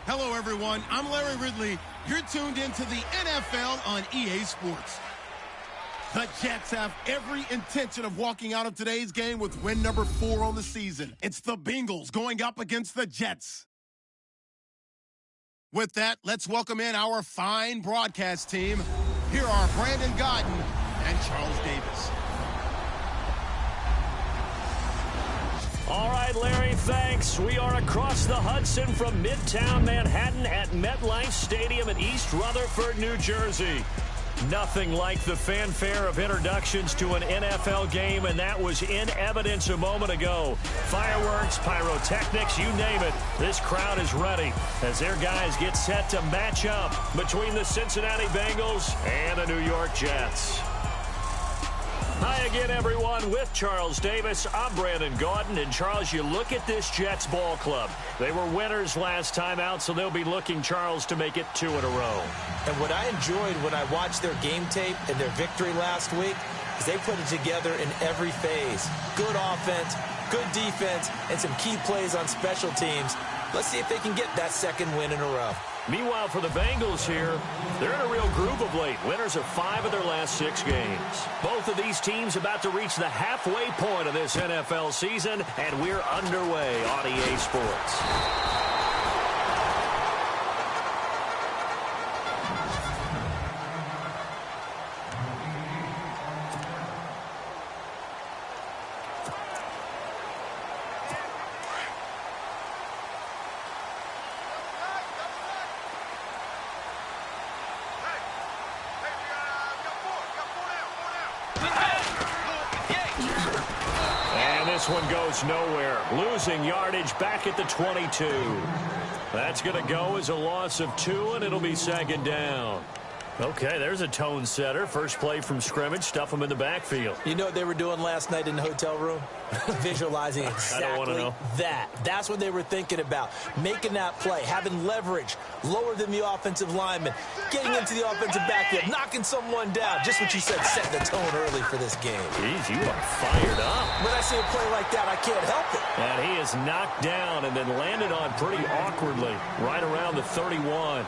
Hello, everyone. I'm Larry Ridley. You're tuned into the NFL on EA Sports. The Jets have every intention of walking out of today's game with win number 4 on the season. It's the Bengals going up against the Jets. With that, let's welcome in our fine broadcast team. Here are Brandon Gaudin and Charles Davis. All right, Larry, thanks. We are across the Hudson from Midtown Manhattan at MetLife Stadium in East Rutherford, New Jersey. Nothing like the fanfare of introductions to an NFL game, and that was in evidence a moment ago. Fireworks, pyrotechnics, you name it. This crowd is ready as their guys get set to match up between the Cincinnati Bengals and the New York Jets. Hi again, everyone. With Charles Davis, I'm Brandon Gaudin. And, Charles, you look at this Jets ball club. They were winners last time out, so they'll be looking, Charles, to make it 2 in a row. And what I enjoyed when I watched their game tape and their victory last week is they put it together in every phase. Good offense, good defense, and some key plays on special teams. Let's see if they can get that second win in a row. Meanwhile, for the Bengals here, they're in a real groove of late. Winners of 5 of their last 6 games. Both of these teams about to reach the halfway point of this NFL season, and we're underway on EA Sports. This one goes nowhere. Losing yardage back at the 22. That's going to go as a loss of 2, and it'll be second down. Okay, there's a tone setter. First play from scrimmage. Stuff them in the backfield. You know what they were doing last night in the hotel room? Visualizing exactly that. That's what they were thinking about. Making that play, having leverage, lower than the offensive lineman, getting into the offensive backfield, knocking someone down. Just what you said, setting the tone early for this game. Jeez, you are fired up. When I see a play like that, I can't help it. And he is knocked down and then landed on pretty awkwardly right around the 31.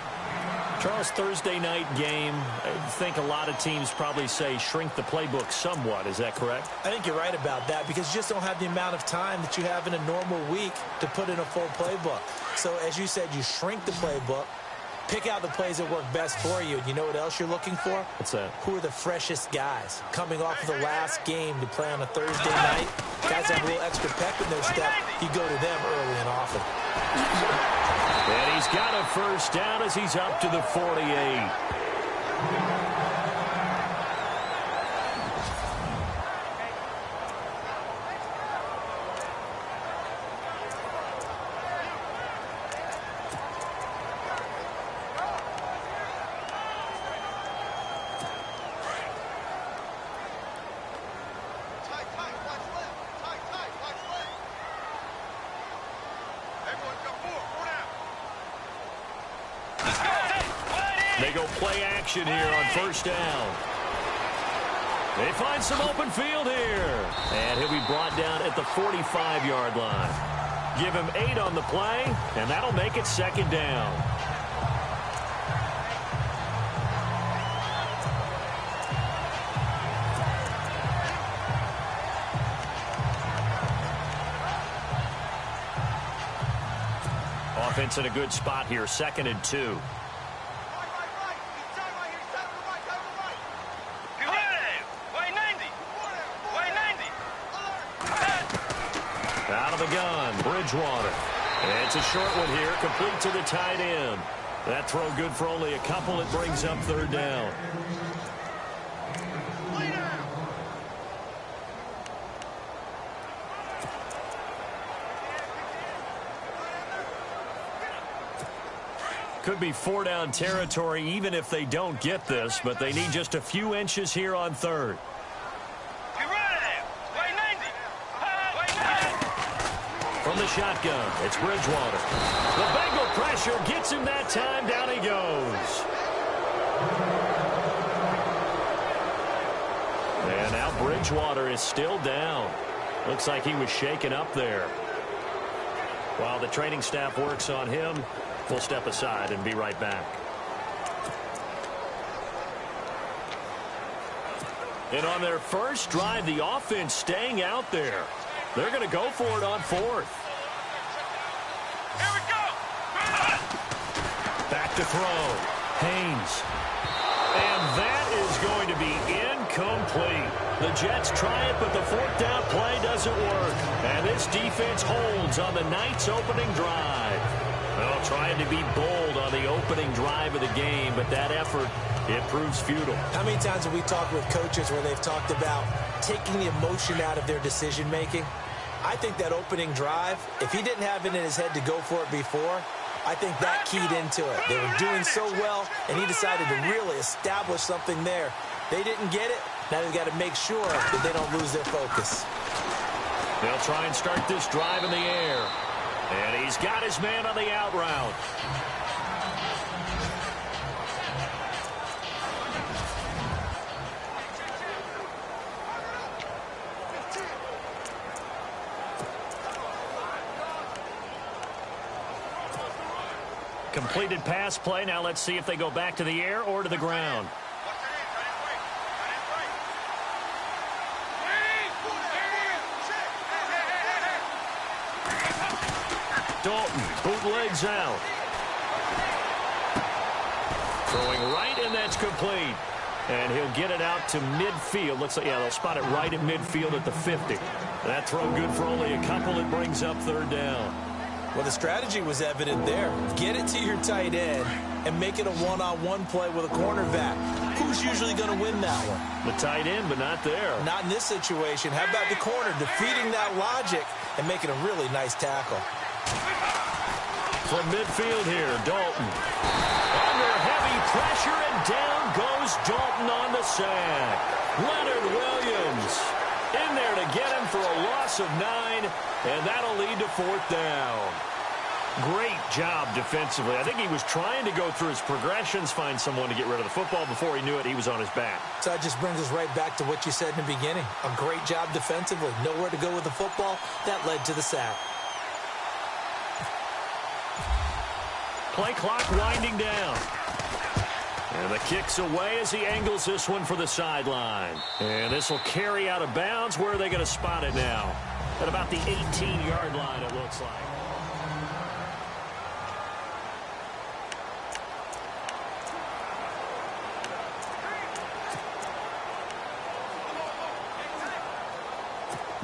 Charles, Thursday night game, I think a lot of teams probably say shrink the playbook somewhat. Is that correct? I think you're right about that because you just don't have the amount of time that you have in a normal week to put in a full playbook. So, as you said, you shrink the playbook, pick out the plays that work best for you. And you know what else you're looking for? What's that? Who are the freshest guys? Coming off of the last game to play on a Thursday night, guys have a little extra pep in their step. You go to them early and often. And he's got a first down as he's up to the 48. They go play action here on first down. They find some open field here. And he'll be brought down at the 45-yard line. Give him 8 on the play, and that'll make it second down. Offense in a good spot here, 2nd and 2. Out of the gun, Bridgewater. And it's a short one here, complete to the tight end. That throw good for only a couple. It brings up third down. Could be 4-down territory even if they don't get this, but they need just a few inches here on third. From the shotgun, it's Bridgewater. The Bengal pressure gets him that time. Down he goes. And now Bridgewater is still down. Looks like he was shaken up there. While the training staff works on him, we'll step aside and be right back. And on their first drive, the offense staying out there. They're going to go for it on fourth. Here we go. Back to throw. Haynes. And that is going to be incomplete. The Jets try it, but the fourth down play doesn't work. And this defense holds on the night's opening drive. Well, trying to be bold on the opening drive of the game, but that effort, it proves futile. How many times have we talked with coaches where they've talked about taking the emotion out of their decision-making? I think that opening drive, if he didn't have it in his head to go for it before, I think that keyed into it. They were doing so well, and he decided to really establish something there. They didn't get it. Now they've got to make sure that they don't lose their focus. They'll try and start this drive in the air. And he's got his man on the out route. Completed pass play. Now let's see if they go back to the air or to the ground. Dalton bootlegs out. Throwing right, and that's complete. And he'll get it out to midfield. Looks like, yeah, they'll spot it right at midfield at the 50. That throw good for only a couple. It brings up third down. Well, the strategy was evident there. Get it to your tight end and make it a one-on-one play with a cornerback. Who's usually going to win that one? The tight end, but not there. Not in this situation. How about the corner defeating that logic and making a really nice tackle? From midfield here, Dalton. Under heavy pressure, and down goes Dalton on the sack. Leonard Williams in there to get him for a loss of 9, and that'll lead to fourth down. Great job defensively. I think he was trying to go through his progressions, find someone to get rid of the football. Before he knew it, he was on his back. So that just brings us right back to what you said in the beginning. A great job defensively. Nowhere to go with the football. That led to the sack. Play clock winding down. And the kick's away as he angles this one for the sideline. And this will carry out of bounds. Where are they going to spot it now? At about the 18-yard line, it looks like.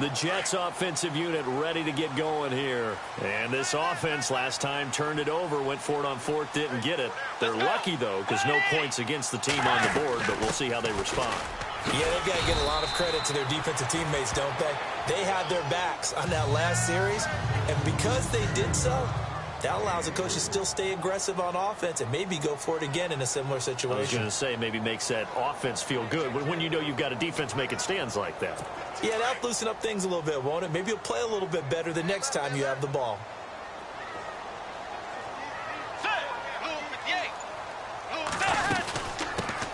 The Jets offensive unit ready to get going here. And this offense last time turned it over, went for it on fourth, didn't get it. They're lucky, though, because no points against the team on the board, but we'll see how they respond. Yeah, they've got to give a lot of credit to their defensive teammates, don't they? They had their backs on that last series, and because they did so, that allows the coach to still stay aggressive on offense and maybe go for it again in a similar situation. I was going to say, maybe makes that offense feel good when you know you've got a defense making stands like that. Yeah, that'll loosen up things a little bit, won't it? Maybe you'll play a little bit better the next time you have the ball.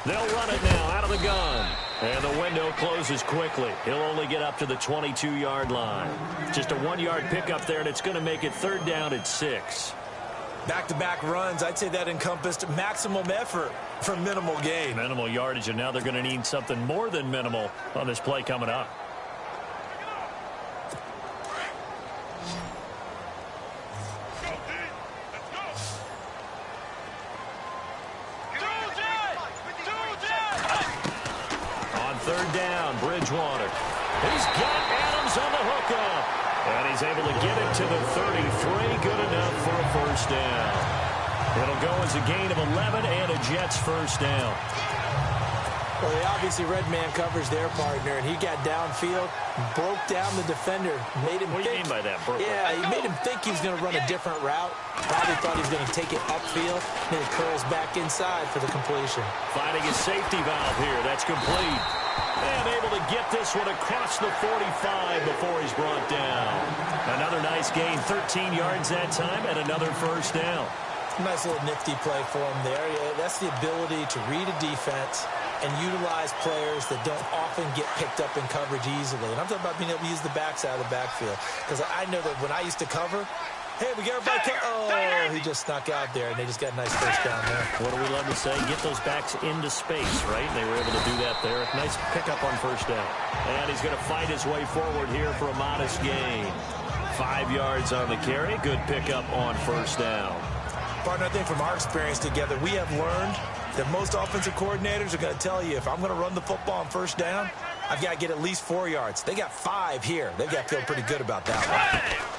They'll run it now out of the gun. And the window closes quickly. He'll only get up to the 22-yard line. Just a 1-yard pickup there, and it's going to make it third down at 6. Back-to-back runs, I'd say that encompassed maximum effort for minimal gain. Minimal yardage, and now they're going to need something more than minimal on this play coming up. Third down, Bridgewater. He's got Adams on the hookup. And he's able to get it to the 33. Good enough for a first down. It'll go as a gain of 11 and a Jets first down. Well, they obviously red man covers their partner, and he got downfield, broke down the defender, made him What do you mean by that, Brooklyn? Yeah, he made him think he was going to run a different route. Probably thought he was going to take it upfield, then it curls back inside for the completion. Finding his safety valve here. That's complete. And able to get this one across the 45 before he's brought down. Another nice gain, 13 yards that time, and another first down. Nice little nifty play for him there. Yeah, that's the ability to read a defense and utilize players that don't often get picked up in coverage easily. And I'm talking about being able to use the backside of the backfield. Because I know that when I used to cover, Hey, we got everybody. Oh, he just snuck out there, and they just got a nice first down there. What do we love to say? Get those backs into space, right? They were able to do that there. Nice pickup on first down. And he's going to fight his way forward here for a modest gain. 5 yards on the carry. Good pickup on first down. Partner, I think from our experience together, we have learned that most offensive coordinators are going to tell you, if I'm going to run the football on first down, I've got to get at least 4 yards. They got 5 here. They've got to feel pretty good about that one.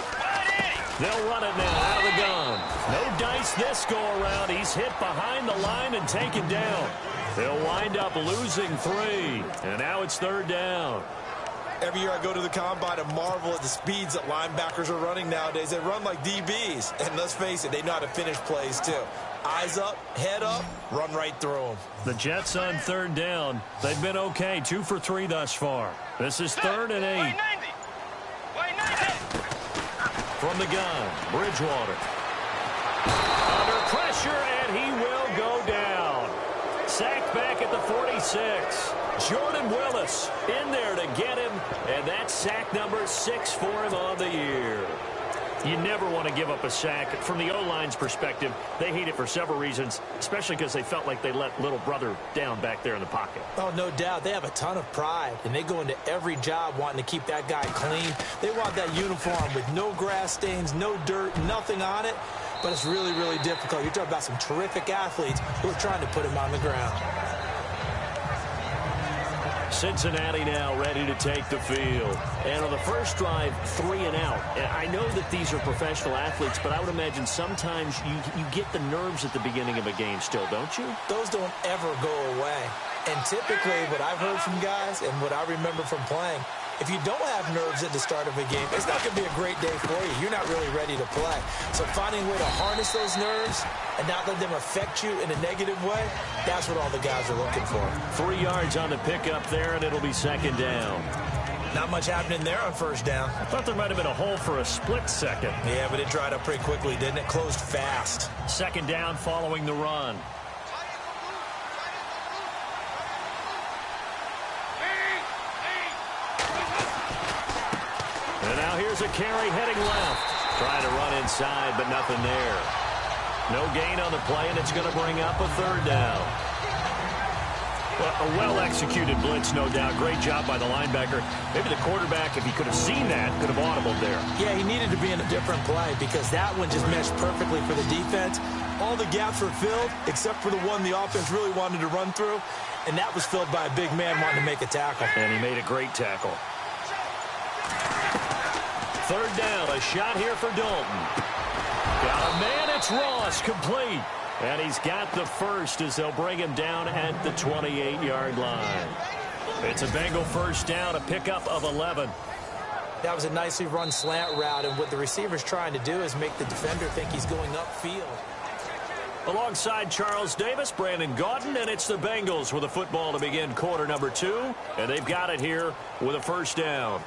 They'll run it now out of the gun. No dice this go-around. He's hit behind the line and taken down. They'll wind up losing 3. And now it's third down. Every year I go to the combine and marvel at the speeds that linebackers are running nowadays. They run like DBs. And let's face it, they know how to finish plays too. Eyes up, head up, run right through them. The Jets on third down. They've been okay. 2 for 3 thus far. This is 3rd and 8. From the gun, Bridgewater. Under pressure, and he will go down. Sacked back at the 46. Jordan Willis in there to get him, and that's sack number 6 for him on the year. You never want to give up a sack. From the O-line's perspective, they hate it for several reasons, especially because they felt like they let little brother down back there in the pocket. Oh, no doubt. They have a ton of pride, and they go into every job wanting to keep that guy clean. They want that uniform with no grass stains, no dirt, nothing on it, but it's really, really difficult. You're talking about some terrific athletes who are trying to put him on the ground. Cincinnati now ready to take the field. And on the first drive, 3 and out. And I know that these are professional athletes, but I would imagine sometimes you get the nerves at the beginning of a game still, don't you? Those don't ever go away. And typically what I've heard from guys and what I remember from playing, if you don't have nerves at the start of a game, it's not going to be a great day for you. You're not really ready to play. So finding a way to harness those nerves and not let them affect you in a negative way, that's what all the guys are looking for. 3 yards on the pickup there, and it'll be second down. Not much happening there on first down. I thought there might have been a hole for a split second. Yeah, but it dried up pretty quickly, didn't it? Closed fast. Second down following the run. And now here's a carry heading left. Trying to run inside, but nothing there. No gain on the play, and it's going to bring up a third down. Well, a well-executed blitz, no doubt. Great job by the linebacker. Maybe the quarterback, if he could have seen that, could have audibled there. Yeah, he needed to be in a different play because that one just meshed perfectly for the defense. All the gaps were filled except for the one the offense really wanted to run through, and that was filled by a big man wanting to make a tackle. And he made a great tackle. Third down, a shot here for Dalton. Got a man, it's Ross, complete. And he's got the first as they'll bring him down at the 28-yard line. It's a Bengal first down, a pickup of 11. That was a nicely run slant route, and what the receiver's trying to do is make the defender think he's going upfield. Alongside Charles Davis, Brandon Gaudin, and it's the Bengals with a football to begin quarter number 2. And they've got it here with a first down.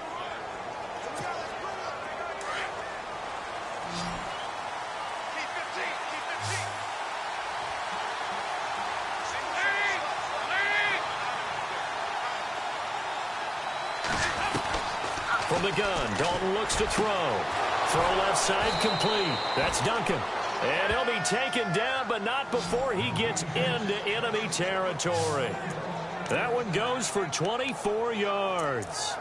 From the gun, Dalton looks to throw. Throw left side complete. That's Duncan. And he'll be taken down, but not before he gets into enemy territory. That one goes for 24 yards.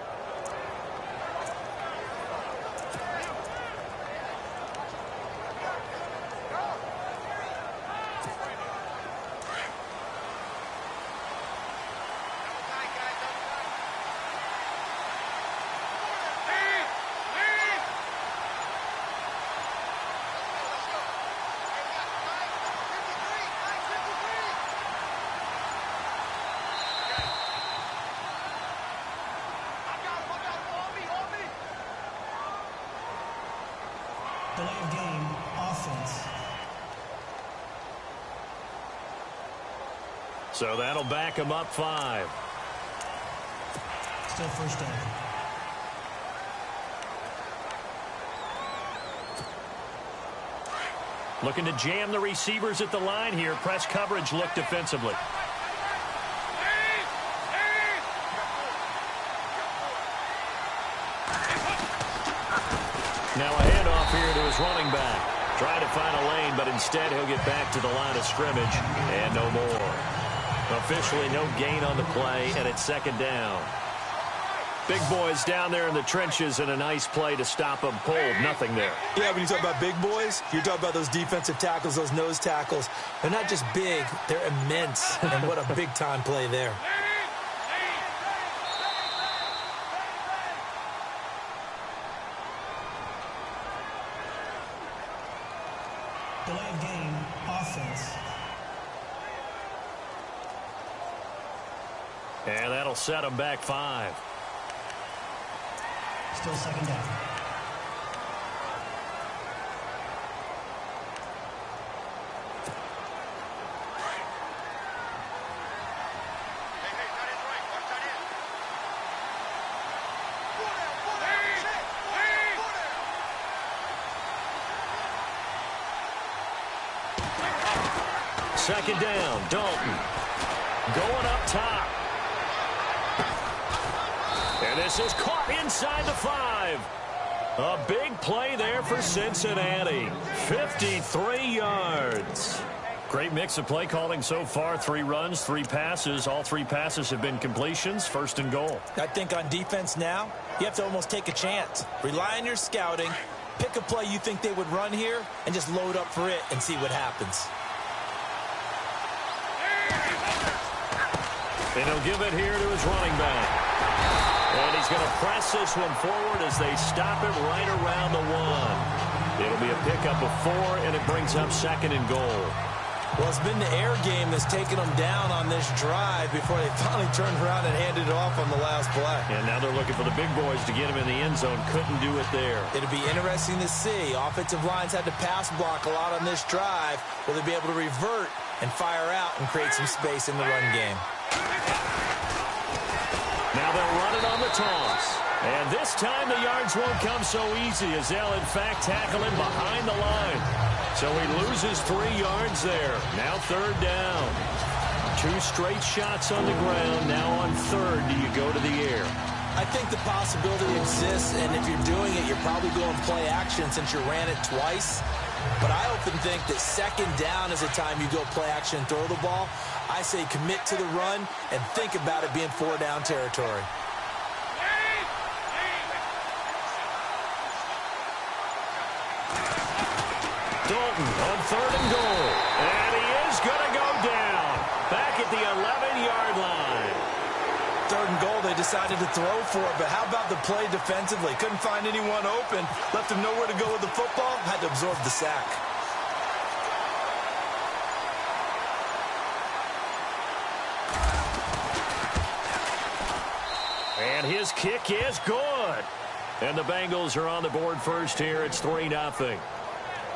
Delay of game, offense. So that'll back him up 5. Still first down. Looking to jam the receivers at the line here. Press coverage look defensively. Now a handoff here to his running back. Trying to find a lane, but instead he'll get back to the line of scrimmage and no more. Officially no gain on the play, and it's second down. Big boys down there in the trenches, and a nice play to stop them cold. Nothing there. Yeah, when you talk about big boys, you're talking about those defensive tackles, those nose tackles. They're not just big, they're immense. And what a big-time play there. Delay of game, offense. And that'll set them back 5. Still second down. Second down, Dalton. Going up top. And this is caught inside the 5. A big play there for Cincinnati. 53 yards. Great mix of play calling so far. 3 runs, 3 passes. All 3 passes have been completions. First and goal. I think on defense now, you have to almost take a chance. Rely on your scouting. Pick a play you think they would run here and just load up for it and see what happens. And he'll give it here to his running back. And he's going to press this one forward as they stop him right around the 1. It'll be a pickup of 4, and it brings up second and goal. Well, it's been the air game that's taken them down on this drive before they finally turned around and handed it off on the last play. And now they're looking for the big boys to get him in the end zone. Couldn't do it there. It'll be interesting to see. Offensive lines had to pass block a lot on this drive. Will they be able to revert and fire out and create some space in the run game? Now they'll run it on the toss. And this time the yards won't come so easy as they'll, in fact, tackle him behind the line. So he loses 3 yards there. Now third down. 2 straight shots on the ground. Now on third, do you go to the air? I think the possibility exists, and if you're doing it, you're probably going play action since you ran it twice. But I often think that second down is a time you go play action and throw the ball. I say commit to the run and think about it being 4-down territory. Dalton on third and goal. And he is going to go down. Back at the 11-yard line. Third and goal, they decided to throw for it, but how about the play defensively? Couldn't find anyone open. Left him nowhere to go with the football. Had to absorb the sack. And his kick is good. And the Bengals are on the board first here. It's 3-0.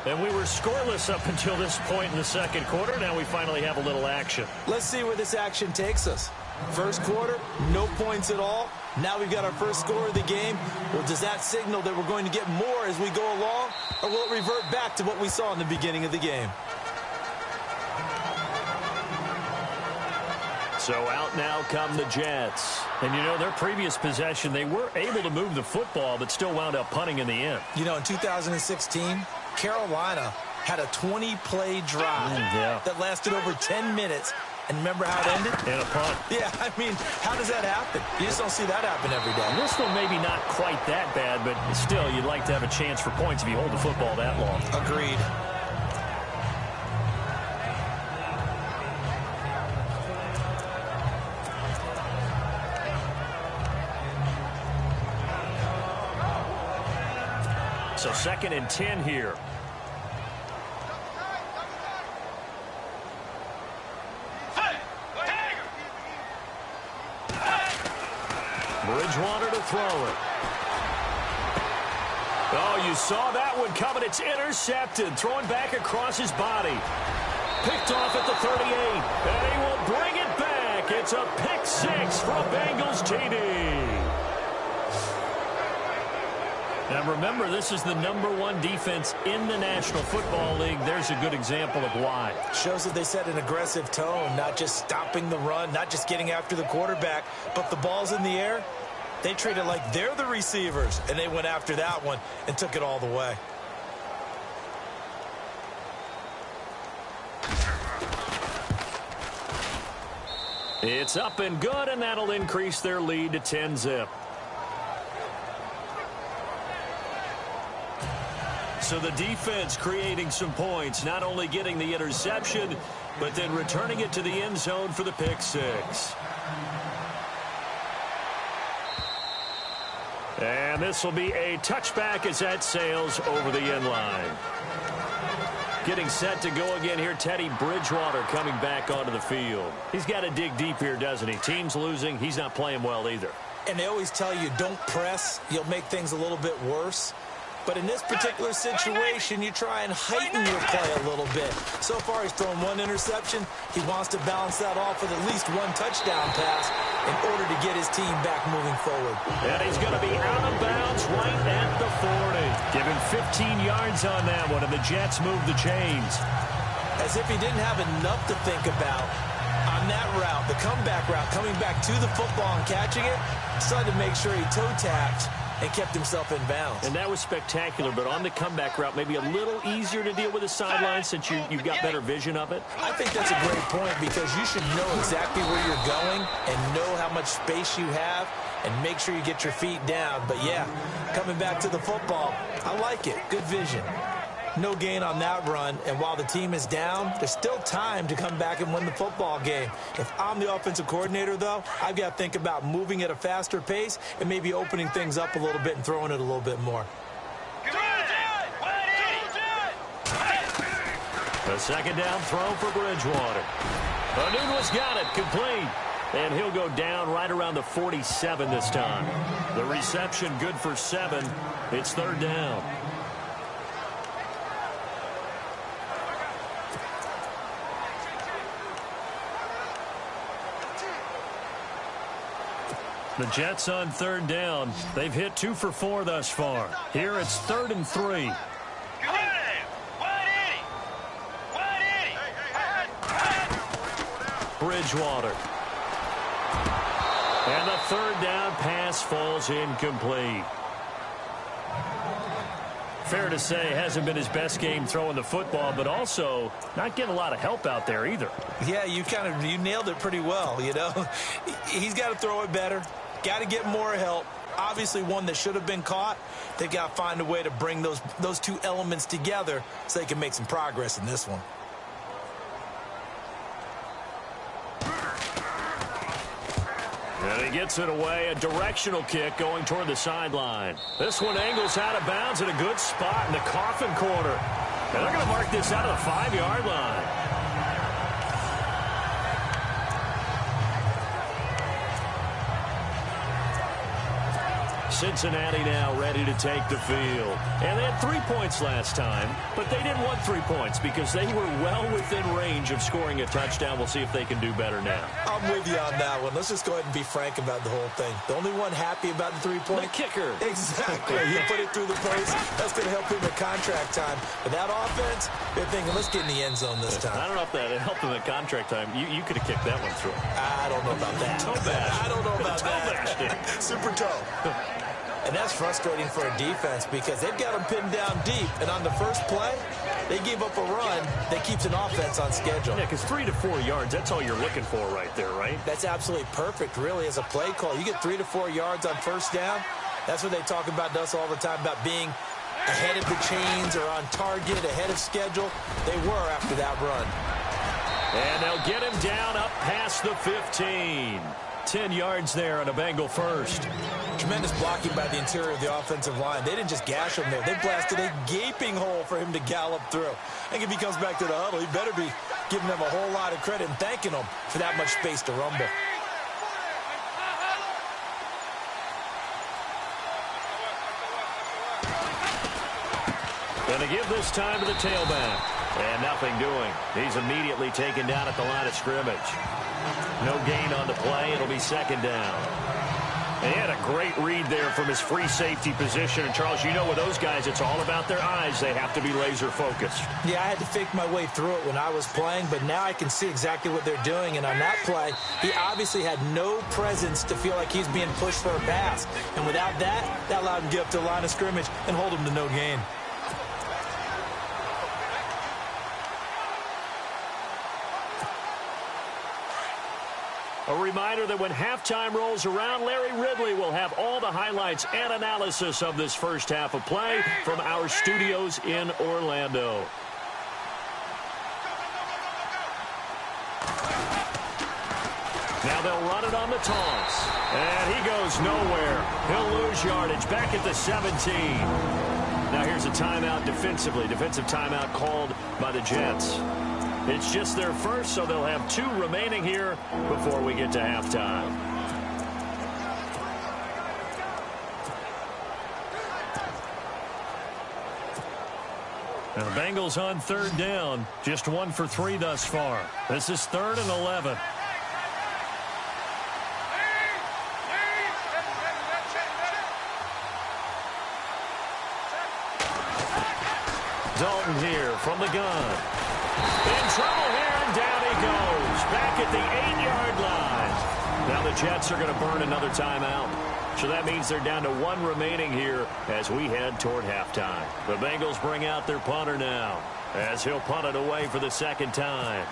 And we were scoreless up until this point in the second quarter. Now we finally have a little action. Let's see where this action takes us. First quarter, no points at all. Now we've got our first score of the game. Well, does that signal that we're going to get more as we go along? Or will it revert back to what we saw in the beginning of the game? So out now come the Jets. And, you know, their previous possession, they were able to move the football, but still wound up punting in the end. You know, in 2016, Carolina had a 20-play drive that lasted over 10 minutes. And remember how it ended? And a punt. Yeah, I mean, how does that happen? You just don't see that happen every day. This one maybe not quite that bad, but still, you'd like to have a chance for points if you hold the football that long. Agreed. So 2nd and 10 here. Bridgewater to throw it. Oh, you saw that one coming. It's intercepted. Throwing back across his body. Picked off at the 38. And he will bring it back. It's a pick 6 from Bengals TD. Now remember, this is the #1 defense in the National Football League. There's a good example of why. Shows that they set an aggressive tone, not just stopping the run, not just getting after the quarterback, but the ball's in the air. They treat it like they're the receivers, and they went after that one and took it all the way. It's up and good, and that'll increase their lead to 10-zip. So the defense creating some points, not only getting the interception, but then returning it to the end zone for the pick six. And this will be a touchback as that sails over the end line. Getting set to go again here, Teddy Bridgewater coming back onto the field. He's got to dig deep here, doesn't he? Team's losing. He's not playing well either. And they always tell you, don't press. You'll make things a little bit worse. But in this particular situation, you try and heighten your play a little bit. So far, he's thrown one interception. He wants to balance that off with at least one touchdown pass in order to get his team back moving forward. And he's going to be out of bounds right at the 40. Give him 15 yards on that one, and the Jets move the chains. As if he didn't have enough to think about on that route, the comeback route, coming back to the football and catching it, decided to make sure he toe-tapped and kept himself in bounds. And that was spectacular, but on the comeback route, maybe a little easier to deal with the sideline since you've got better vision of it. I think that's a great point because you should know exactly where you're going and know how much space you have and make sure you get your feet down. But, yeah, coming back to the football, I like it. Good vision. No gain on that run, and while the team is down, there's still time to come back and win the football game. If I'm the offensive coordinator, though, I've got to think about moving at a faster pace and maybe opening things up a little bit and throwing it a little bit more. A second down throw for Bridgewater. Anuno's got it, complete. And he'll go down right around the 47 this time. The reception good for 7. It's third down. The Jets on third down. They've hit 2 for 4 thus far. Here it's 3rd and 3. Bridgewater. And the third down pass falls incomplete. Fair to say, hasn't been his best game throwing the football, but also not getting a lot of help out there either. Yeah, you nailed it pretty well, you know. He's got to throw it better. Got to get more help. Obviously one that should have been caught. They've got to find a way to bring those two elements together so they can make some progress in this one. And he gets it away. A directional kick going toward the sideline. This one angles out of bounds in a good spot in the coffin corner. And they're going to mark this out of the 5-yard line. Cincinnati now ready to take the field. And they had 3 points last time, but they didn't want 3 points because they were well within range of scoring a touchdown. We'll see if they can do better now. I'm with you on that one. Let's just go ahead and be frank about the whole thing. The only one happy about the 3-point? The kicker. Exactly. You put it through the post. That's going to help him at contract time. But that offense, they're thinking, let's get in the end zone this time. I don't know if that helped him at contract time. You could have kicked that one through. I don't know about that. Toe bash. I don't know about toe that. Super toe. And that's frustrating for a defense because they've got them pinned down deep. And on the first play, they gave up a run that keeps an offense on schedule. Yeah, because 3 to 4 yards, that's all you're looking for right there, right? That's absolutely perfect, really, as a play call. You get 3 to 4 yards on first down. That's what they talk about to us all the time, about being ahead of the chains or on target, ahead of schedule. They were after that run. And they'll get him down up past the 15. 10 yards there on a Bengal first. Tremendous blocking by the interior of the offensive line. They didn't just gash him there. They blasted a gaping hole for him to gallop through. I think if he comes back to the huddle, he better be giving them a whole lot of credit and thanking them for that much space to rumble. Going to give this time to the tailback. And nothing doing. He's immediately taken down at the line of scrimmage. No gain on the play. It'll be second down. And he had a great read there from his free safety position. And, Charles, you know with those guys, it's all about their eyes. They have to be laser focused. Yeah, I had to fake my way through it when I was playing, but now I can see exactly what they're doing. And on that play, he obviously had no presence to feel like he's being pushed for a pass. And without that, that allowed him to get up to the line of scrimmage and hold him to no gain. A reminder that when halftime rolls around, Larry Ridley will have all the highlights and analysis of this first half of play from our studios in Orlando. Now they'll run it on the toss. And he goes nowhere. He'll lose yardage back at the 17. Now here's a timeout defensively. Defensive timeout called by the Jets. It's just their first, so they'll have 2 remaining here before we get to halftime. Now the Bengals on 3rd down. Just 1 for 3 thus far. This is 3rd and 11. Dalton here from the gun. In trouble here, and down he goes. Back at the 8-yard line. Now the Jets are going to burn another timeout. So that means they're down to 1 remaining here as we head toward halftime. The Bengals bring out their punter now as he'll punt it away for the 2nd time.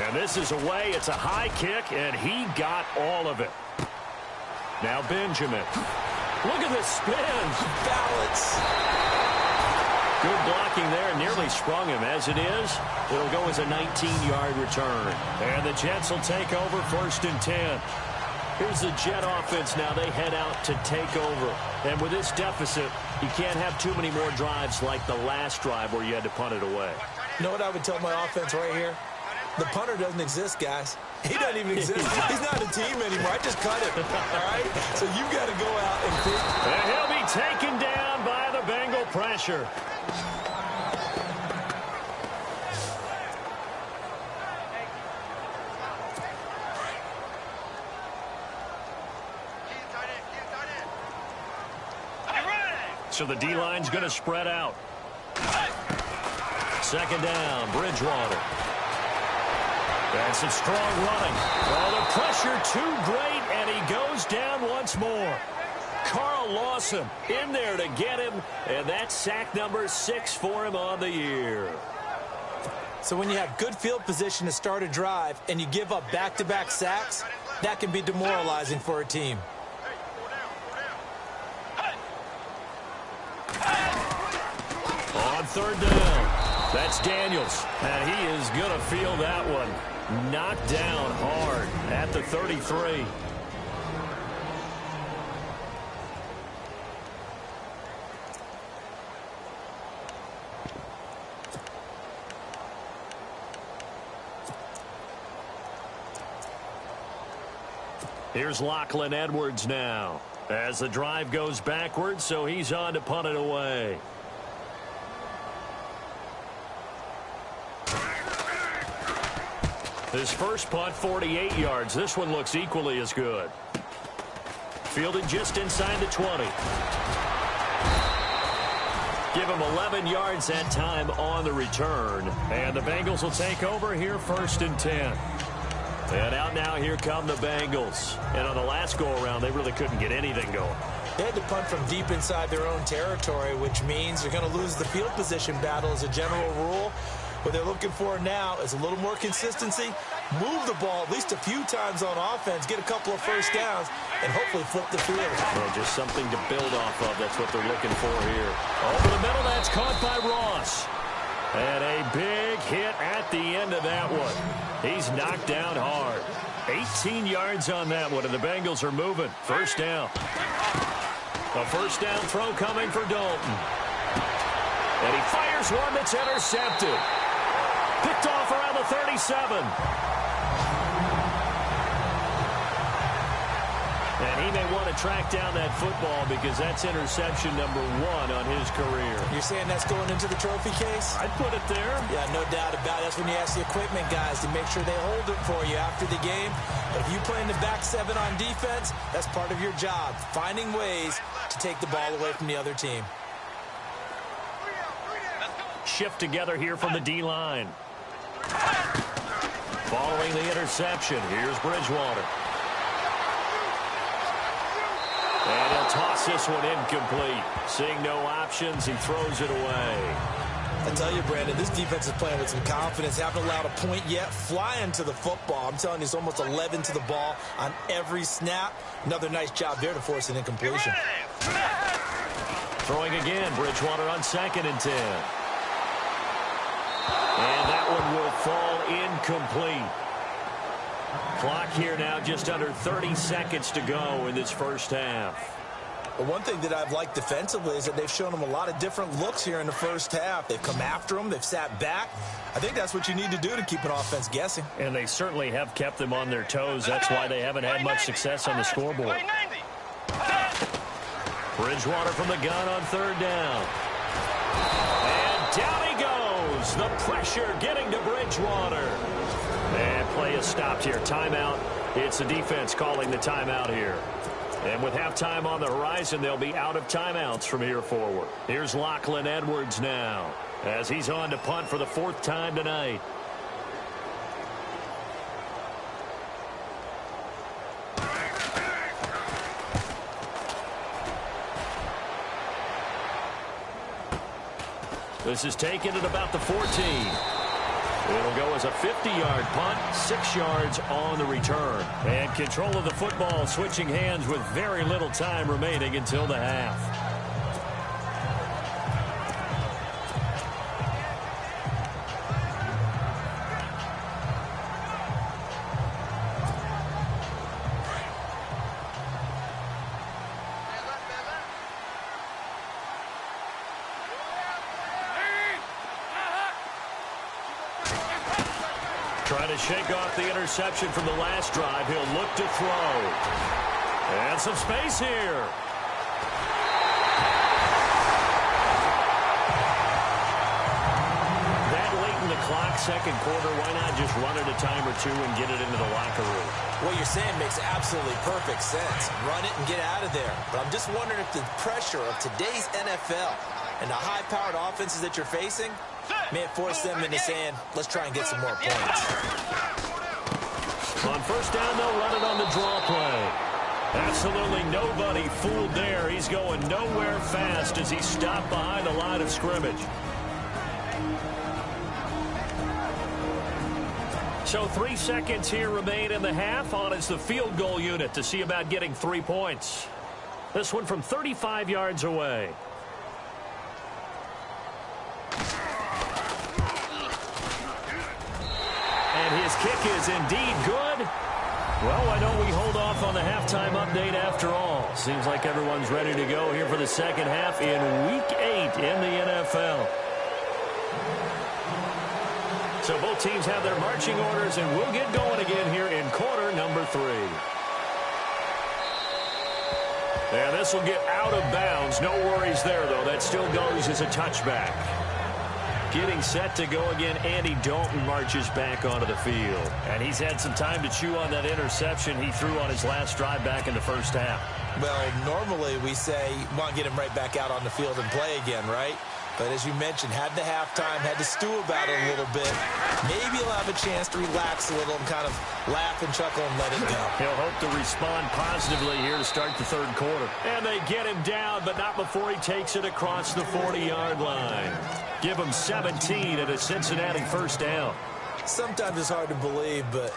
And this is away. It's a high kick, and he got all of it. Now Benjamin. Look at this spin. Balance. Good blocking there. Nearly sprung him. As it is, it'll go as a 19-yard return. And the Jets will take over 1st and 10. Here's the Jet offense now. They head out to take over. And with this deficit, you can't have too many more drives like the last drive where you had to punt it away. You know what I would tell my offense right here? The punter doesn't exist, guys. He doesn't even exist. He's not a team anymore. I just cut him. All right? So you've got to go out and create. And he'll be taken down by the Bengal pressure. So the D-line's going to spread out. 2nd down, Bridgewater. And some strong running. Oh, the pressure too great, and he goes down once more. Carl Lawson in there to get him, and that's sack number 6 for him on the year. So when you have good field position to start a drive and you give up back-to-back sacks, that can be demoralizing for a team. On 3rd down, that's Daniels, and he is going to feel that one. Knocked down hard at the 33. Here's Lachlan Edwards now as the drive goes backwards, so he's on to punt it away. His first punt, 48 yards. This one looks equally as good. Fielded just inside the 20. Give him 11 yards that time on the return. And the Bengals will take over here 1st and 10. And out now, here come the Bengals. And on the last go-around, they really couldn't get anything going. They had to punt from deep inside their own territory, which means they're going to lose the field position battle as a general rule. What they're looking for now is a little more consistency, move the ball at least a few times on offense, get a couple of first downs, and hopefully flip the field. Well, just something to build off of. That's what they're looking for here. Over the middle, that's caught by Ross. And a big hit at the end of that one. He's knocked down hard. 18 yards on that one, and the Bengals are moving. 1st down. A 1st down throw coming for Dalton. And he fires one that's intercepted. Picked off around the 37. And he may want to track down that football because that's interception number 1 on his career. You're saying that's going into the trophy case? I'd put it there. Yeah, no doubt about it. That's when you ask the equipment guys to make sure they hold it for you after the game. But if you play in the back 7 on defense, that's part of your job, finding ways to take the ball away from the other team. Shift together here from the D-line. Following the interception, here's Bridgewater. And he'll toss this one incomplete. Seeing no options, he throws it away. I tell you, Brandon, this defense is playing with some confidence. Haven't allowed a point yet. Flying to the football. I'm telling you, it's almost 11 to the ball on every snap. Another nice job there to force an incompletion. Throwing again, Bridgewater on 2nd and 10. And that one will fall incomplete. Clock here now, just under 30 seconds to go in this first half. But one thing that I've liked defensively is that they've shown them a lot of different looks here in the first half. They've come after them. They've sat back. I think that's what you need to do to keep an offense guessing. And they certainly have kept them on their toes. That's why they haven't had much success on the scoreboard. Bridgewater from the gun on 3rd down. And down he goes. The pressure getting to Bridgewater. And play is stopped here. Timeout. It's the defense calling the timeout here. And with halftime on the horizon, they'll be out of timeouts from here forward. Here's Lachlan Edwards now as he's on to punt for the 4th time tonight. This is taken at about the 14. It'll go as a 50-yard punt, 6 yards on the return. And control of the football switching hands with very little time remaining until the half. Trying to shake off the interception from the last drive. He'll look to throw. And some space here. That late in the clock, 2nd quarter, why not just run it a time or two and get it into the locker room? What you're saying makes absolutely perfect sense. Run it and get out of there. But I'm just wondering if the pressure of today's NFL and the high-powered offenses that you're facing may force them into saying, let's try and get some more points. On 1st down, they'll run it on the draw play. Absolutely nobody fooled there. He's going nowhere fast as he stopped behind the line of scrimmage. So 3 seconds here remain in the half. On is the field goal unit to see about getting 3 points. This one from 35 yards away. And his kick is indeed good. Well, why don't we hold off on the halftime update after all? Seems like everyone's ready to go here for the 2nd half in Week 8 in the NFL. So both teams have their marching orders, and we'll get going again here in quarter number 3. And this will get out of bounds. No worries there, though. That still goes as a touchback. Getting set to go again, Andy Dalton marches back onto the field. And he's had some time to chew on that interception he threw on his last drive back in the first half. Well, normally we say, want to get him right back out on the field and play again, right? But as you mentioned, had the halftime, had to stew about it a little bit. Maybe he'll have a chance to relax a little and kind of laugh and chuckle and let it go. He'll hope to respond positively here to start the 3rd quarter. And they get him down, but not before he takes it across the 40-yard line. Give him 17 at a Cincinnati 1st down. Sometimes it's hard to believe, but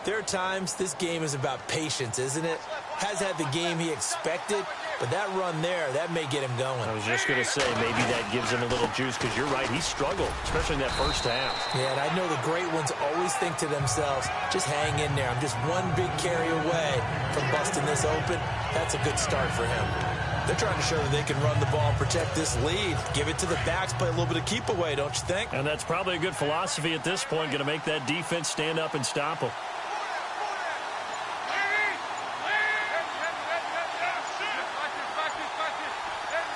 there are times this game is about patience, isn't it? Has had the game he expected, but that run there, that may get him going. I was just going to say, maybe that gives him a little juice, because you're right, he struggled, especially in that first half. Yeah, and I know the great ones always think to themselves, just hang in there. I'm just one big carry away from busting this open. That's a good start for him. They're trying to show that they can run the ball and protect this lead. Give it to the backs, play a little bit of keep away, don't you think? And that's probably a good philosophy at this point, going to make that defense stand up and stop them.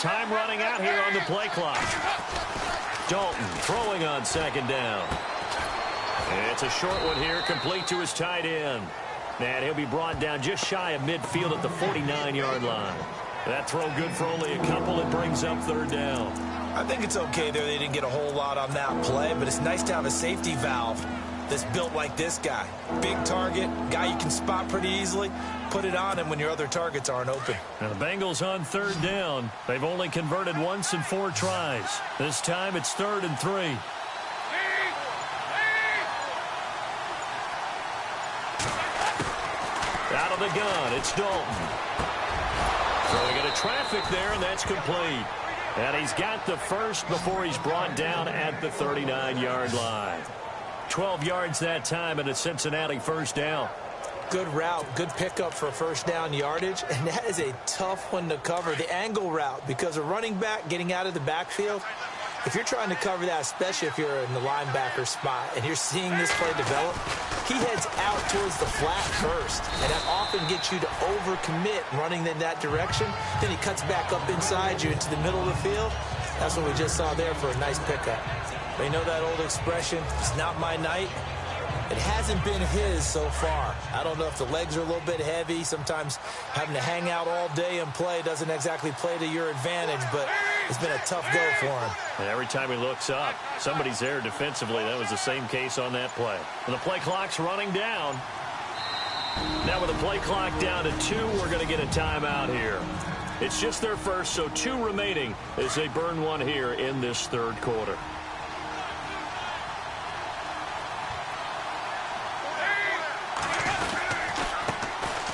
Time running out here on the play clock. Dalton throwing on 2nd down. It's a short one here, complete to his tight end. And he'll be brought down just shy of midfield at the 49-yard line. That throw good for only a couple. It brings up 3rd down. I think it's okay there. They didn't get a whole lot on that play, but it's nice to have a safety valve. that's built like this guy. Big target, guy you can spot pretty easily. Put it on him when your other targets aren't open. Now the Bengals on third down. They've only converted once in 4 tries. This time it's 3rd and 3. Out of the gun, it's Dalton. Throwing into traffic there, and that's complete. And he's got the first before he's brought down at the 39-yard line. 12 yards that time and a Cincinnati first down. Good route, good pickup for first down yardage, and that is a tough one to cover. The angle route, because a running back getting out of the backfield, if you're trying to cover that, especially if you're in the linebacker spot and you're seeing this play develop, he heads out towards the flat first, and that often gets you to overcommit running in that direction. Then he cuts back up inside you into the middle of the field. That's what we just saw there for a nice pickup. But you know that old expression, it's not my night. It hasn't been his so far. I don't know if the legs are a little bit heavy. Sometimes having to hang out all day and play doesn't exactly play to your advantage, but it's been a tough go for him. And every time he looks up, somebody's there defensively. That was the same case on that play. And the play clock's running down. Now with the play clock down to 2, we're going to get a timeout here. It's just their first, so 2 remaining as they burn one here in this third quarter.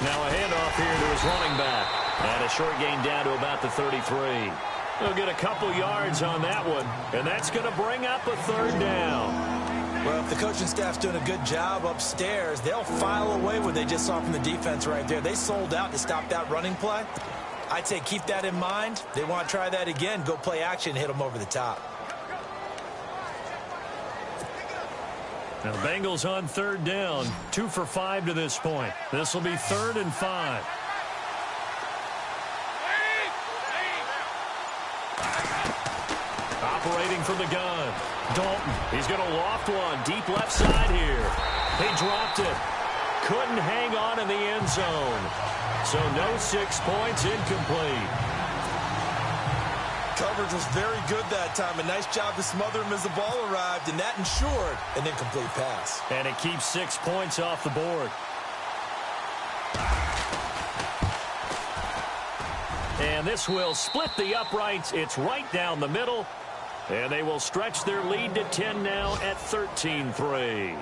Now a handoff here to his running back. And a short gain down to about the 33. They'll get a couple yards on that one. And that's going to bring up a 3rd down. Well, if the coaching staff's doing a good job upstairs, they'll file away what they just saw from the defense right there. They sold out to stop that running play. I'd say keep that in mind. They want to try that again. Go play action, hit them over the top. Now the Bengals on 3rd down, 2 for 5 to this point. This will be 3rd and 5. Operating from the gun, Dalton. He's going to loft one deep left side here. He dropped it. Couldn't hang on in the end zone. So no 6 points, incomplete. Coverage was very good that time. A nice job to smother him as the ball arrived, and that ensured an incomplete pass. And it keeps 6 points off the board. And this will split the uprights. It's right down the middle. And they will stretch their lead to 10 now at 13-3.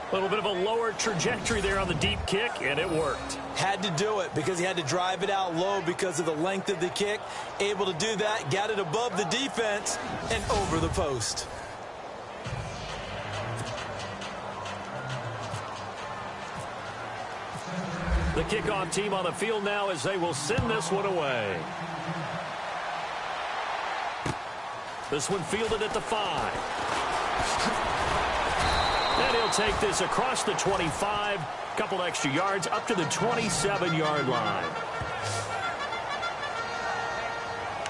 A little bit of a lower trajectory there on the deep kick, and it worked. Had to do it because he had to drive it out low because of the length of the kick. Able to do that, got it above the defense and over the post. The kickoff team on the field now as they will send this one away. This one fielded at the 5. And he'll take this across the 25, couple extra yards up to the 27-yard line.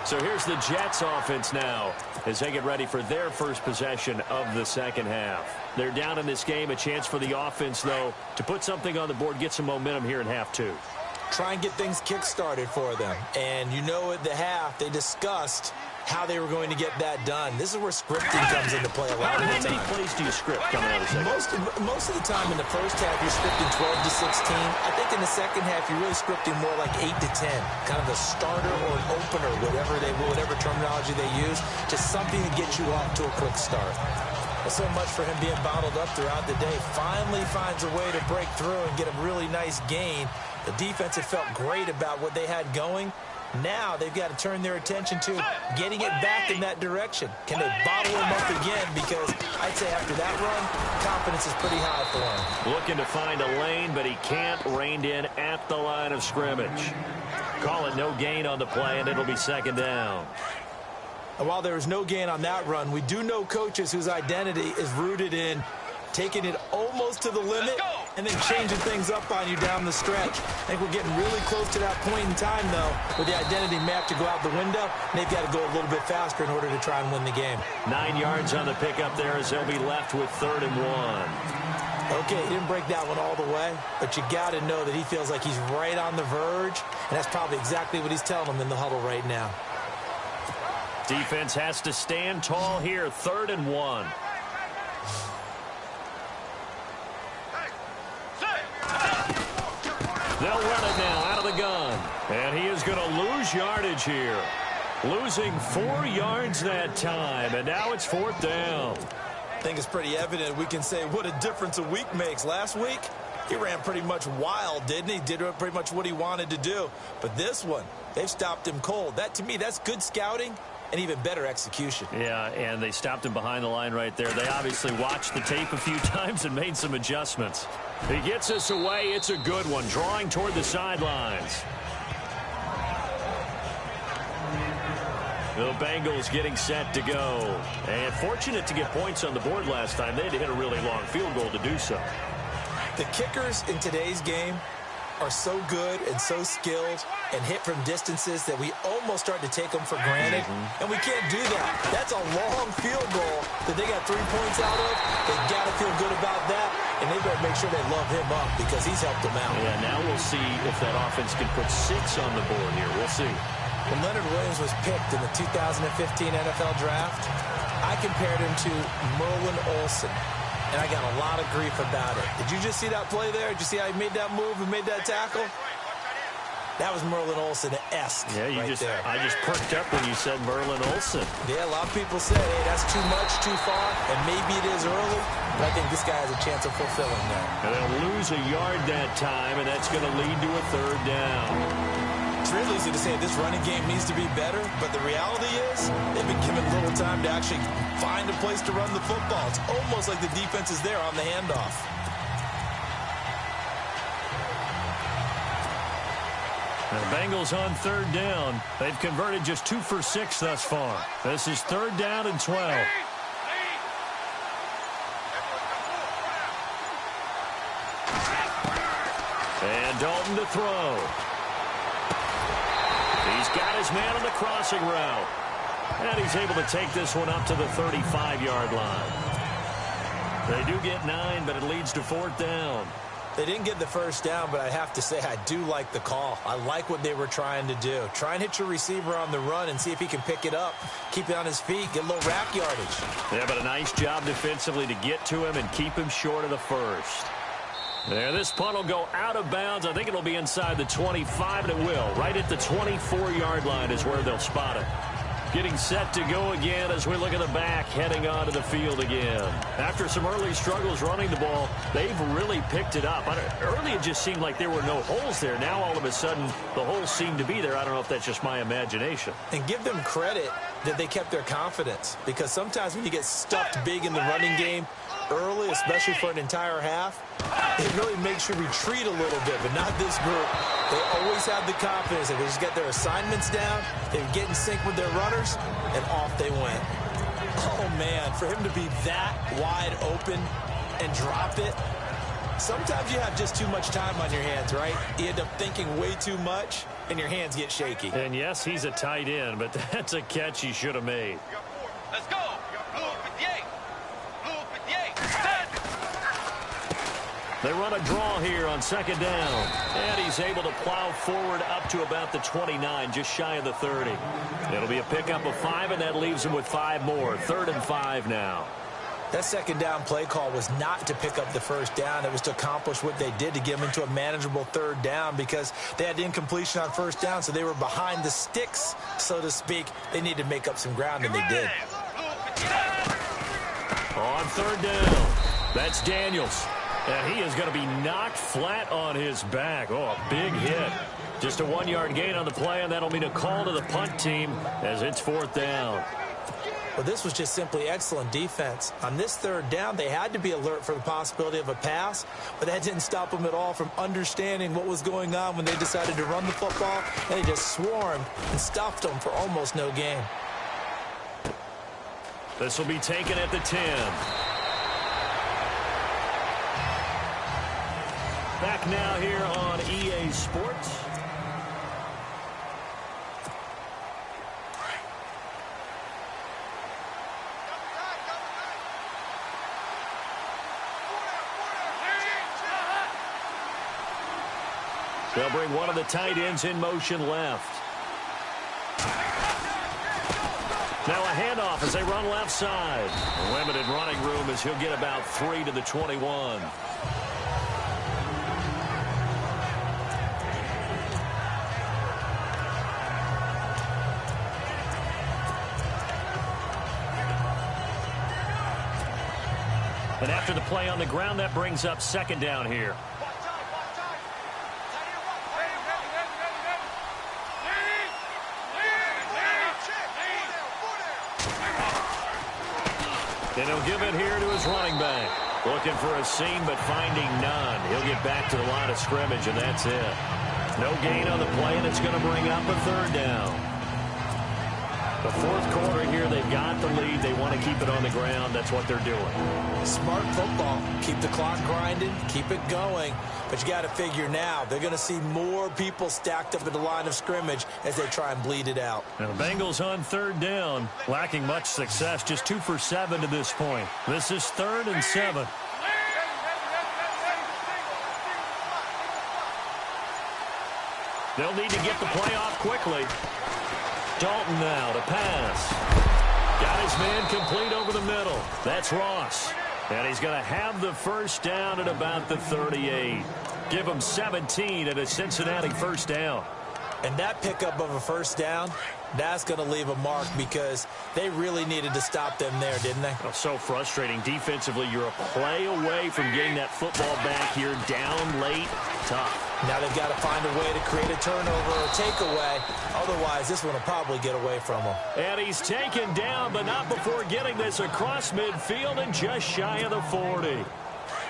So here's the Jets offense now as they get ready for their first possession of the second half. They're down in this game. A chance for the offense, though, to put something on the board, get some momentum here in half 2. Try and get things kick-started for them. And you know at the half they discussed how they were going to get that done. This is where scripting comes into play a lot of the time. How many plays do you script coming out of the second? Most of the time in the first half, you're scripting 12 to 16. I think in the second half, you're really scripting more like 8 to 10. Kind of a starter or an opener, whatever terminology they use. Just something to get you off to a quick start. So much for him being bottled up throughout the day. Finally finds a way to break through and get a really nice gain. The defense had felt great about what they had going. Now they've got to turn their attention to getting it back in that direction. Can they bottle him up again? Because I'd say after that run, confidence is pretty high for him. Looking to find a lane, but he can't. Reined in at the line of scrimmage. Call it no gain on the play, and it'll be second down. And while there was no gain on that run, we do know coaches whose identity is rooted in taking it almost to the limit and then changing things up on you down the stretch. I think we're getting really close to that point in time, though, where the identity map to go out the window, and they've got to go a little bit faster in order to try and win the game. 9 yards on the pickup there as they'll be left with 3rd and 1. Okay, he didn't break that one all the way, but you got to know that he feels like he's right on the verge, and that's probably exactly what he's telling them in the huddle right now. Defense has to stand tall here, 3rd and 1. They'll run it now out of the gun. And he is going to lose yardage here. Losing 4 yards that time. And now it's 4th down. I think it's pretty evident we can say what a difference a week makes. Last week, he ran pretty much wild, didn't he? Did pretty much what he wanted to do. But this one, they've stopped him cold. That, to me, that's good scouting and even better execution. Yeah, and they stopped him behind the line right there. They obviously watched the tape a few times and made some adjustments. He gets us away. It's a good one, drawing toward the sidelines. The Bengals getting set to go. And fortunate to get points on the board last time. They had to hit a really long field goal to do so. The kickers in today's game are so good and so skilled and hit from distances that we almost start to take them for granted. And we can't do that. That's a long field goal that they got 3 points out of. They got to feel good about that. And they better make sure they love him up because he's helped them out. Yeah, now we'll see if that offense can put 6 on the board here. We'll see. When Leonard Williams was picked in the 2015 NFL Draft, I compared him to Merlin Olsen, and I got a lot of grief about it. Did you just see that play there? Did you see how he made that move and made that tackle? That was Merlin Olsen-esque. Yeah, there. I just perked up when you said Merlin Olsen. Yeah, a lot of people said, hey, that's too much, too far, and maybe it is early, but I think this guy has a chance of fulfilling that. And they'll lose a yard that time, and that's going to lead to a 3rd down. It's really easy to say this running game needs to be better, but the reality is they've been given little time to actually find a place to run the football. It's almost like the defense is there on the handoff. The Bengals on 3rd down. They've converted just 2 for 6 thus far. This is 3rd down and 12. And Dalton to throw. He's got his man on the crossing route. And he's able to take this one up to the 35-yard line. They do get 9, but it leads to 4th down. They didn't get the first down, but I have to say I do like the call. I like what they were trying to do. Try and hit your receiver on the run and see if he can pick it up, keep it on his feet, get a little rack yardage. Yeah, but a nice job defensively to get to him and keep him short of the first. There, this punt will go out of bounds. I think it'll be inside the 25, and it will. Right at the 24-yard line is where they'll spot it. Getting set to go again as we look at the back, heading onto the field again. After some early struggles running the ball, they've really picked it up. Early it just seemed like there were no holes there. Now all of a sudden the holes seem to be there. I don't know if that's just my imagination. And give them credit that they kept their confidence, because sometimes when you get stuffed big in the running game early, especially for an entire half, it really makes you retreat a little bit, but not this group. They always have the confidence that they just get their assignments down, they get in sync with their runners, and off they went. Oh, man, for him to be that wide open and drop it, sometimes you have just too much time on your hands, right? You end up thinking way too much, and your hands get shaky. And, yes, he's a tight end, but that's a catch he should have made. Let's go. Blue 58. Blue 58. Stand. They run a draw here on 2nd down. And he's able to plow forward up to about the 29, just shy of the 30. It'll be a pickup of 5, and that leaves him with 5 more. 3rd and 5 now. That 2nd down play call was not to pick up the first down. It was to accomplish what they did, to get them into a manageable 3rd down, because they had incompletion on 1st down, so they were behind the sticks, so to speak. They needed to make up some ground, and they did. On 3rd down, that's Daniels. And he is going to be knocked flat on his back. Oh, a big hit. Just a 1-yard gain on the play, and that'll mean a call to the punt team as it's 4th down. Well, this was just simply excellent defense. On this 3rd down, they had to be alert for the possibility of a pass, but that didn't stop them at all from understanding what was going on when they decided to run the football, and they just swarmed and stuffed them for almost no gain. This will be taken at the 10. Back now here on EA Sports. They'll bring one of the tight ends in motion left. Now a handoff as they run left side. Limited running room as he'll get about 3 to the 21. And after the play on the ground, that brings up second down here. And he'll give it here to his running back. Looking for a seam, but finding none. He'll get back to the line of scrimmage, and that's it. No gain on the play, and it's going to bring up a third down. The fourth quarter here, they've got the lead. They want to keep it on the ground. That's what they're doing. Smart football. Keep the clock grinding. Keep it going. But you got to figure now, they're going to see more people stacked up at the line of scrimmage as they try and bleed it out. Now the Bengals on third down, lacking much success, just 2 for 7 to this point. This is 3rd and 7. They'll need to get the play off quickly. Dalton now to pass. Got his man complete over the middle. That's Ross. And he's going to have the first down at about the 38. Give him 17 at a Cincinnati first down. And that pickup of a first down, that's going to leave a mark because they really needed to stop them there, didn't they? Oh, so frustrating. Defensively, you're a play away from getting that football back here down late. Tough. Now they've got to find a way to create a turnover or takeaway. Otherwise, this one will probably get away from them. And he's taken down, but not before getting this across midfield and just shy of the 40.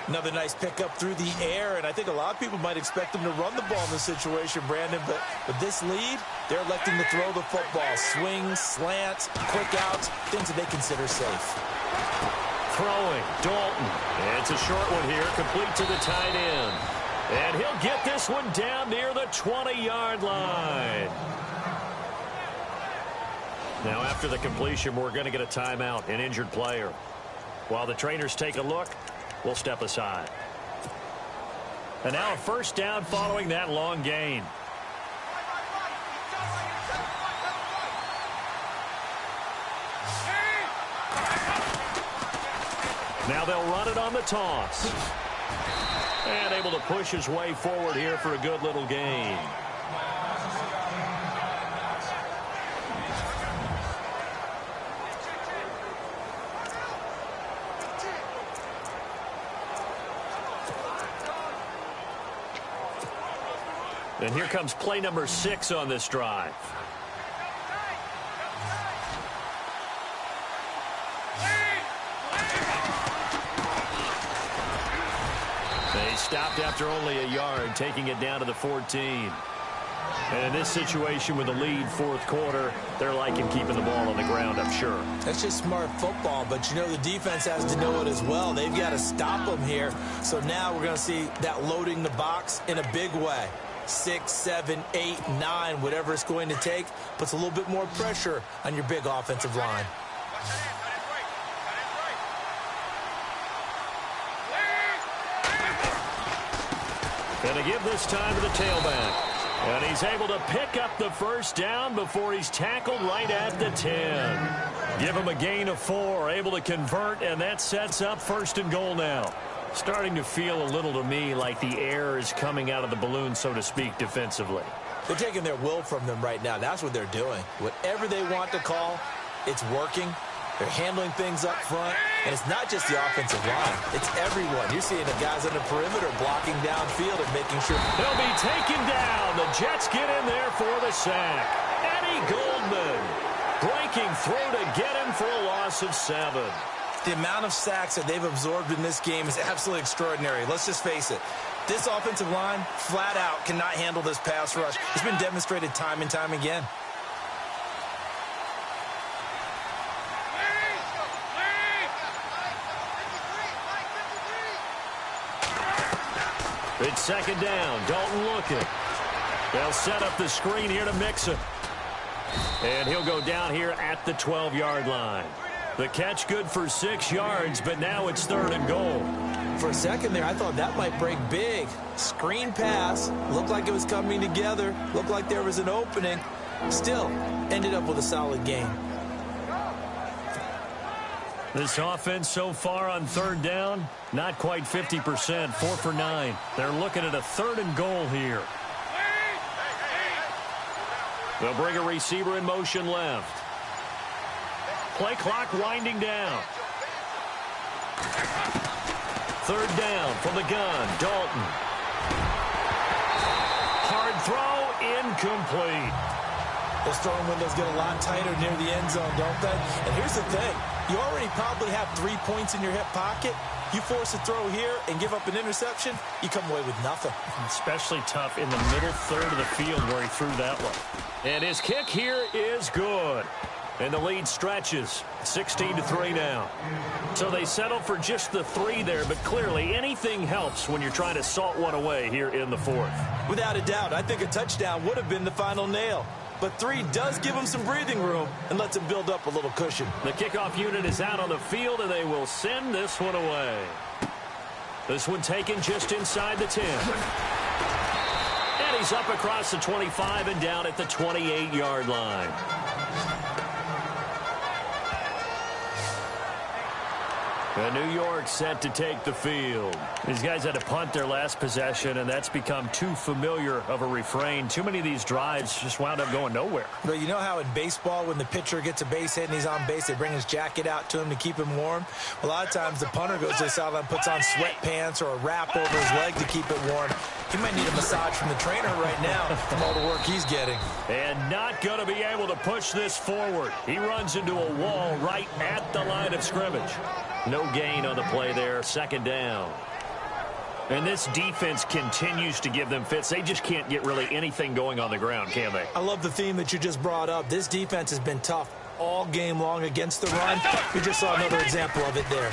Another nice pickup through the air, and I think a lot of people might expect them to run the ball in this situation, Brandon, but with this lead, they're electing to throw the football. Swings, slants, quick outs, things that they consider safe. Throwing, Dalton. It's a short one here, complete to the tight end. And he'll get this one down near the 20-yard line. Now after the completion, we're going to get a timeout, an injured player. While the trainers take a look, we'll step aside. And now a first down following that long gain. Now they'll run it on the toss. And able to push his way forward here for a good little gain. And here comes play number 6 on this drive. They stopped after only a yard, taking it down to the 14. And in this situation with the lead fourth quarter, they're liking keeping the ball on the ground, I'm sure. That's just smart football, but you know the defense has to know it as well. They've got to stop them here. So now we're going to see that loading the box in a big way. 6, 7, 8, 9, whatever it's going to take, puts a little bit more pressure on your big offensive line. Going to give this time to the tailback. And he's able to pick up the first down before he's tackled right at the 10. Give him a gain of 4, able to convert, and that sets up 1st and goal now. Starting to feel a little to me like the air is coming out of the balloon, so to speak, defensively. They're taking their will from them right now. That's what they're doing. Whatever they want to call, it's working. They're handling things up front, and it's not just the offensive line. It's everyone. You're seeing the guys on the perimeter blocking downfield and making sure. They'll be taken down. The Jets get in there for the sack. Eddie Goldman breaking through to get him for a loss of 7. The amount of sacks that they've absorbed in this game is absolutely extraordinary. Let's just face it. This offensive line, flat out, cannot handle this pass rush. It's been demonstrated time and time again. It's second down. Dalton looking. They'll set up the screen here to Mixon. And he'll go down here at the 12-yard line. The catch good for 6 yards, but now it's 3rd and goal. For a second there, I thought that might break big. Screen pass. Looked like it was coming together. Looked like there was an opening. Still, ended up with a solid game. This offense so far on 3rd down, not quite 50%, 4 for 9. They're looking at a 3rd and goal here. They'll bring a receiver in motion left. Play clock winding down. Third down from the gun. Dalton. Hard throw, incomplete. Those throwing windows get a lot tighter near the end zone, don't they? And here's the thing. You already probably have 3 points in your hip pocket. You force a throw here and give up an interception, you come away with nothing. Especially tough in the middle third of the field where he threw that one. And his kick here is good. And the lead stretches 16-3 now. So they settle for just the 3 there, but clearly anything helps when you're trying to salt one away here in the fourth. Without a doubt, I think a touchdown would have been the final nail. But 3 does give them some breathing room and lets them build up a little cushion. The kickoff unit is out on the field, and they will send this one away. This one taken just inside the 10. And he's up across the 25 and down at the 28-yard line. And New York set to take the field. These guys had to punt their last possession, and that's become too familiar of a refrain. Too many of these drives just wound up going nowhere. Well, you know how in baseball when the pitcher gets a base hit and he's on base, they bring his jacket out to him to keep him warm? A lot of times the punter goes to the sideline, puts on sweatpants or a wrap over his leg to keep it warm. He might need a massage from the trainer right now from all the work he's getting. And not going to be able to push this forward. He runs into a wall right at the line of scrimmage. No gain on the play there, second down. And this defense continues to give them fits. They just can't get really anything going on the ground, can they? I love the theme that you just brought up. This defense has been tough all game long against the run. We just saw another example of it there.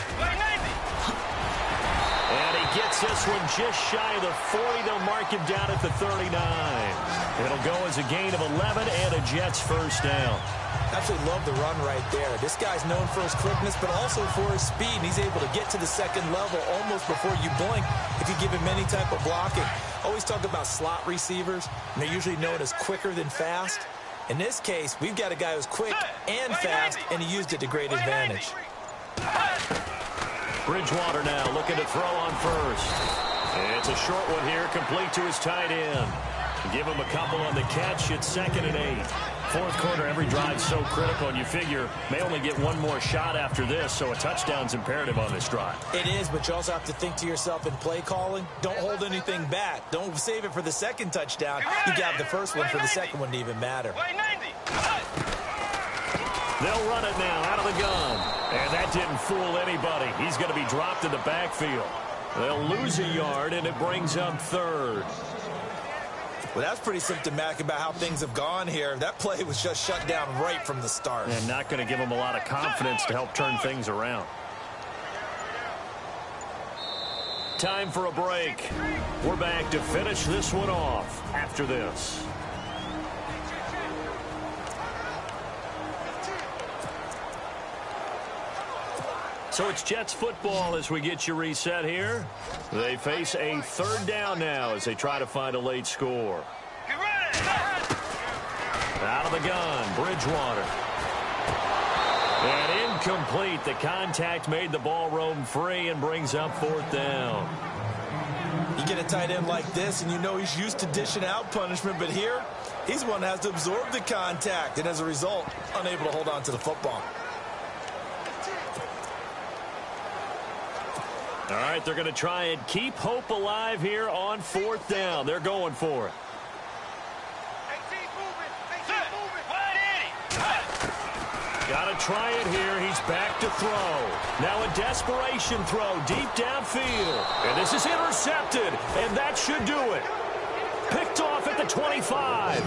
And he gets this one just shy of the 40. They'll mark him down at the 39. It'll go as a gain of 11 and a Jets first down. I actually love the run right there. This guy's known for his quickness, but also for his speed. And he's able to get to the second level almost before you blink if you give him any type of blocking. Always talk about slot receivers, and they're usually known as quicker than fast. In this case, we've got a guy who's quick and fast, and he used it to great advantage. Bridgewater now looking to throw on first. It's a short one here, complete to his tight end. Give him a couple on the catch. It's 2nd and 8. Fourth quarter, every drive's so critical, and you figure may only get one more shot after this, so a touchdown's imperative on this drive. It is, but you also have to think to yourself in play calling, don't hold anything back. Don't save it for the second touchdown. You got the first one for the second one to even matter. They'll run it now out of the gun. And that didn't fool anybody. He's going to be dropped in the backfield. They'll lose a yard, and it brings up 3rd. Well, that's pretty symptomatic about how things have gone here. That play was just shut down right from the start. And not going to give them a lot of confidence to help turn things around. Time for a break. We're back to finish this one off after this. So it's Jets football as we get you reset here. They face a 3rd down now as they try to find a late score. Out of the gun, Bridgewater. And incomplete. The contact made the ball roam free and brings up 4th down. You get a tight end like this, and you know he's used to dishing out punishment, but here, he's one that has to absorb the contact, and as a result, unable to hold on to the football. All right, they're going to try and keep hope alive here on 4th down. They're going for it. Got to try it here. He's back to throw. Now a desperation throw deep downfield. And this is intercepted, and that should do it. Picked off at the 25.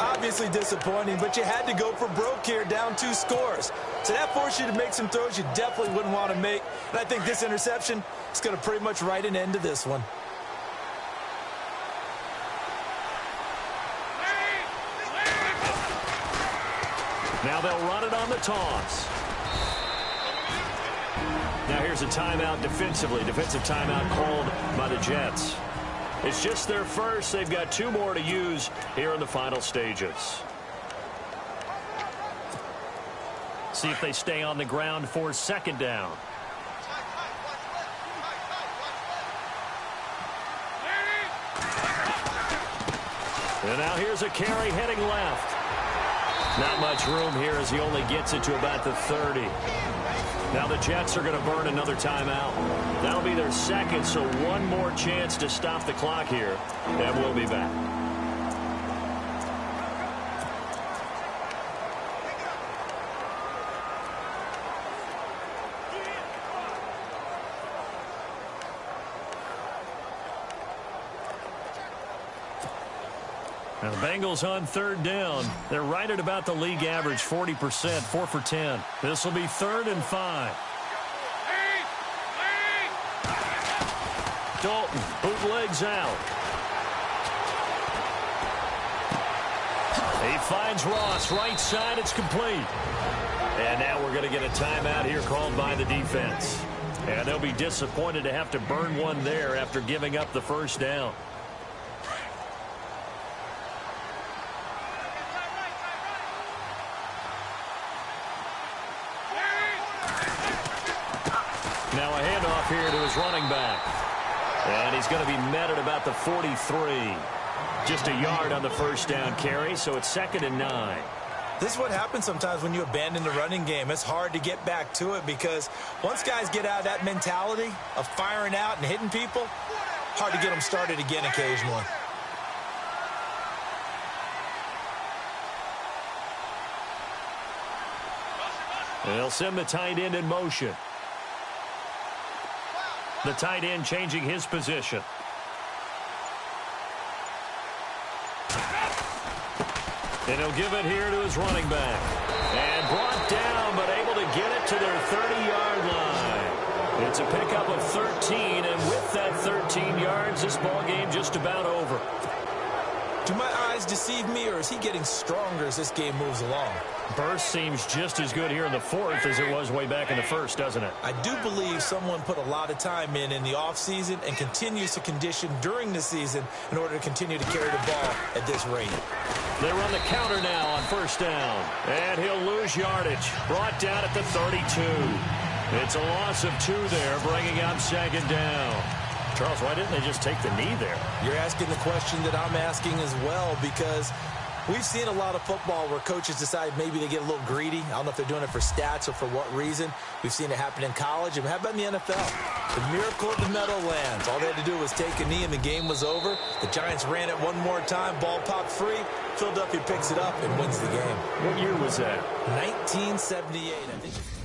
Obviously disappointing, but you had to go for broke here, down 2 scores. So that forced you to make some throws you definitely wouldn't want to make. And I think this interception is going to pretty much write an end to this one. Now they'll run it on the toss. Now here's a timeout defensively. Defensive timeout called by the Jets. It's just their first. They've got 2 more to use here in the final stages. See if they stay on the ground for 2nd down. And now here's a carry heading left. Not much room here as he only gets it to about the 30. Now the Jets are going to burn another timeout. That'll be their second, so one more chance to stop the clock here, and we'll be back. Now the Bengals on third down. They're right at about the league average, 40%, 4 for 10. This will be 3rd and 5. Dalton bootlegs out. He finds Ross, right side, it's complete. And now we're going to get a timeout here called by the defense. And they'll be disappointed to have to burn one there after giving up the first down. Now a handoff here to his running back. And he's going to be met at about the 43. Just a yard on the first down carry, so it's 2nd and 9. This is what happens sometimes when you abandon the running game. It's hard to get back to it because once guys get out of that mentality of firing out and hitting people, hard to get them started again occasionally. They'll send the tight end in motion. The tight end changing his position. And he'll give it here to his running back. And brought down, but able to get it to their 30-yard line. It's a pickup of 13, and with that 13 yards, this ball game just about over. Do my eyes deceive me, or is he getting stronger as this game moves along? Burst seems just as good here in the 4th as it was way back in the 1st, doesn't it? I do believe someone put a lot of time in the offseason and continues to condition during the season in order to continue to carry the ball at this rate. They run the counter now on first down. And he'll lose yardage. Brought down at the 32. It's a loss of 2 there, bringing up 2nd down. Charles, why didn't they just take the knee there? You're asking the question that I'm asking as well, because we've seen a lot of football where coaches decide maybe they get a little greedy. I don't know if they're doing it for stats or for what reason. We've seen it happen in college. And how about in the NFL? The miracle of the Meadowlands. All they had to do was take a knee and the game was over. The Giants ran it one more time. Ball popped free. Philadelphia picks it up and wins the game. What year was that? 1978, I think.